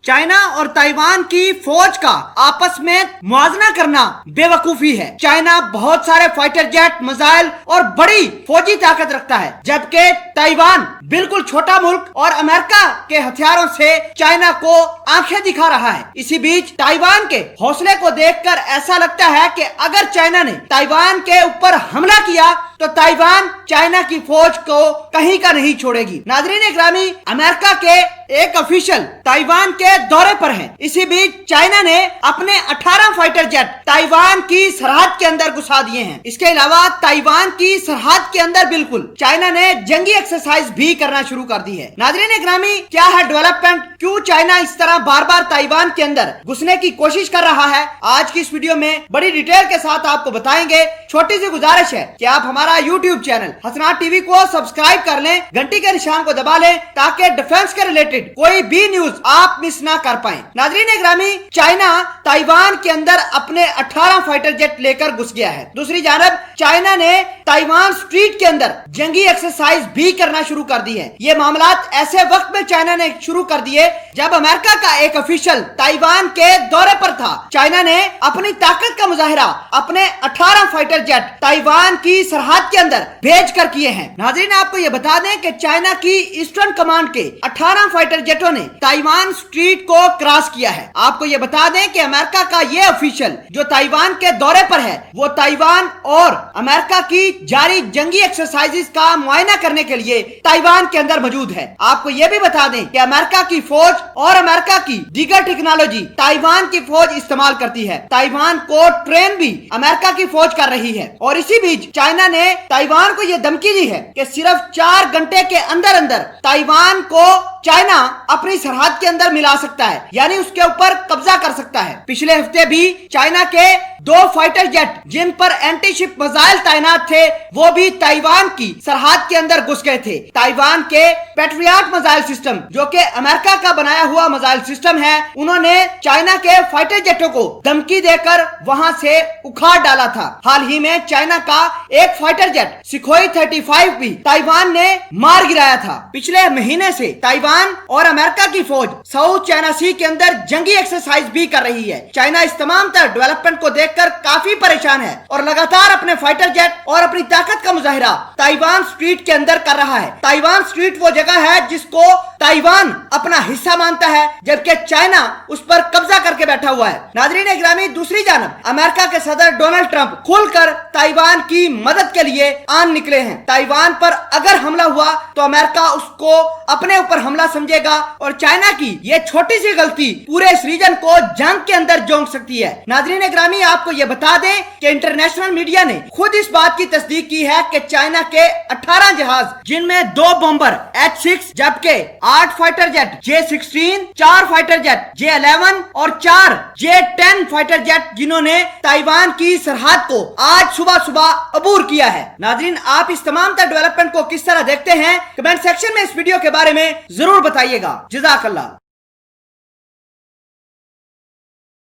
China और Taiwan की फौज का आपस में मुआवजा करना बेवकूफी है। चाइना बहुत सारे फाइटर जेट, मिसाइल और बड़ी फौजी ताकत रखता है, जबकि ताइवान बिल्कुल छोटा मुल्क और अमेरिका के हथियारों से चाइना को आंखें दिखा रहा है। इसी बीच ताइवान के हौसले को देखकर ऐसा लगता है कि अगर चाइना ने ताइवान के ऊपर हमला किया तो ताइवान चाइना की फौज को कहीं का नहीं छोड़ेगी। नाज़रीन ग्रामी, अमेरिका के एक ऑफिशियल ताइवान के दौरे पर हैं। इसी बीच चाइना ने अपने 18 फाइटर जेट ताइवान की सरहद के अंदर घुसा दिए हैं। इसके अलावा ताइवान की सरहद के अंदर बिल्कुल चाइना ने जंगी एक्सरसाइज भी करना शुरू कर दी है। नाज़रीन ग्रामी, क्या है डेवलपमेंट, क्यों चाइना इस तरह बार बार ताइवान के अंदर घुसने की कोशिश कर रहा है, आज की इस वीडियो में बड़ी डिटेल के साथ आपको बताएंगे। छोटी सी गुजारिश है कि आप हमारा यूट्यूब चैनल हसनात टीवी को सब्सक्राइब कर लें, घंटी के निशान को दबा लें, ताकि डिफेंस के रिलेटेड कोई भी न्यूज आप मिस ना कर पाएं। नाज़रीन ग्रामी, चाइना ताइवान के अंदर अपने 18 फाइटर जेट लेकर घुस गया है। दूसरी जानब चाइना ने ताइवान स्ट्रीट के अंदर जंगी एक्सरसाइज भी करना शुरू कर दी है। ये मामलात ऐसे वक्त में चाइना ने शुरू कर दिए जब अमेरिका का एक ऑफिशियल ताइवान के दौरे पर था। चाइना ने अपनी ताकत का मुजाहिरा अपने 18 फाइटर जेट ताइवान की सरहद के अंदर भेज कर किए हैं। नाज़रीन, आपको ये बता दें कि चाइना की ईस्टर्न कमांड के 18 फाइटर जेटों ने ताइवान स्ट्रीट को क्रॉस किया है। आपको ये बता दें कि अमेरिका का ये ऑफिशियल जो ताइवान के दौरे पर है, वो ताइवान और अमेरिका की जारी जंगी एक्सरसाइजेस का मुआयना करने के लिए ताइवान के अंदर मौजूद है। आपको ये भी बता दें कि अमेरिका की फौज और अमेरिका की दीगर टेक्नोलॉजी ताइवान की फौज इस्तेमाल करती है। ताइवान को ट्रेन भी अमेरिका की फौज कर रही है। और इसी बीच चाइना ने ताइवान को यह धमकी दी है कि सिर्फ 4 घंटे के अंदर अंदर ताइवान को चाइना अपनी सरहद के अंदर मिला सकता है, यानी उसके ऊपर कब्जा कर सकता है। पिछले हफ्ते भी चाइना के 2 फाइटर जेट जिन पर एंटी शिप मिसाइल तैनात थे, वो भी ताइवान की सरहद के अंदर घुस गए थे। ताइवान के पैट्रियट मिसाइल सिस्टम, जो कि अमेरिका का बनाया हुआ मिसाइल सिस्टम है, उन्होंने चाइना के फाइटर जेटों को धमकी देकर वहां से उखाड़ डाला था। हाल ही में चाइना का एक फाइटर जेट सुखोई 35 भी ताइवान ने मार गिराया था। पिछले महीने से ताइवान और अमेरिका की फौज साउथ चाइना सी के अंदर जंगी एक्सरसाइज भी कर रही है। चाइना इस तमाम तरह डेवलपमेंट को देखकर काफी परेशान है और लगातार अपने फाइटर जेट और अपनी ताकत का मुजाहिरा ताइवान स्ट्रीट के अंदर कर रहा है। ताइवान स्ट्रीट वो जगह है जिसको ताइवान अपना हिस्सा मानता है, जबकि चाइना उस पर कब्जा करके बैठा हुआ है। नाज़रीन ग्रामी, दूसरी जानब अमेरिका के सदर डोनाल्ड ट्रंप खुलकर ताइवान की मदद के लिए आन निकले हैं। ताइवान पर अगर हमला हुआ तो अमेरिका उसको अपने ऊपर हमला समझेगा और चाइना की ये छोटी सी गलती पूरे इस रीजन को जंग के अंदर झोंक सकती है। नाज़रीन ग्रामी, आपको ये बता दें कि इंटरनेशनल मीडिया ने खुद इस बात की तस्दीक की है कि चाइना के 18 जहाज, जिनमें 2 बॉम्बर H-6 जबकि 8 fighter jet J-16, 4 fighter jet J-11 और 4 J-10 फाइटर जेट, जिन्होंने ताइवान की सरहद को आज सुबह सुबह अबूर किया है। नाज़रीन, आप इस तमाम डेवलपमेंट को किस तरह देखते हैं, कमेंट सेक्शन में इस वीडियो के बारे में जरूर बताइएगा। जज़ाकल्लाह।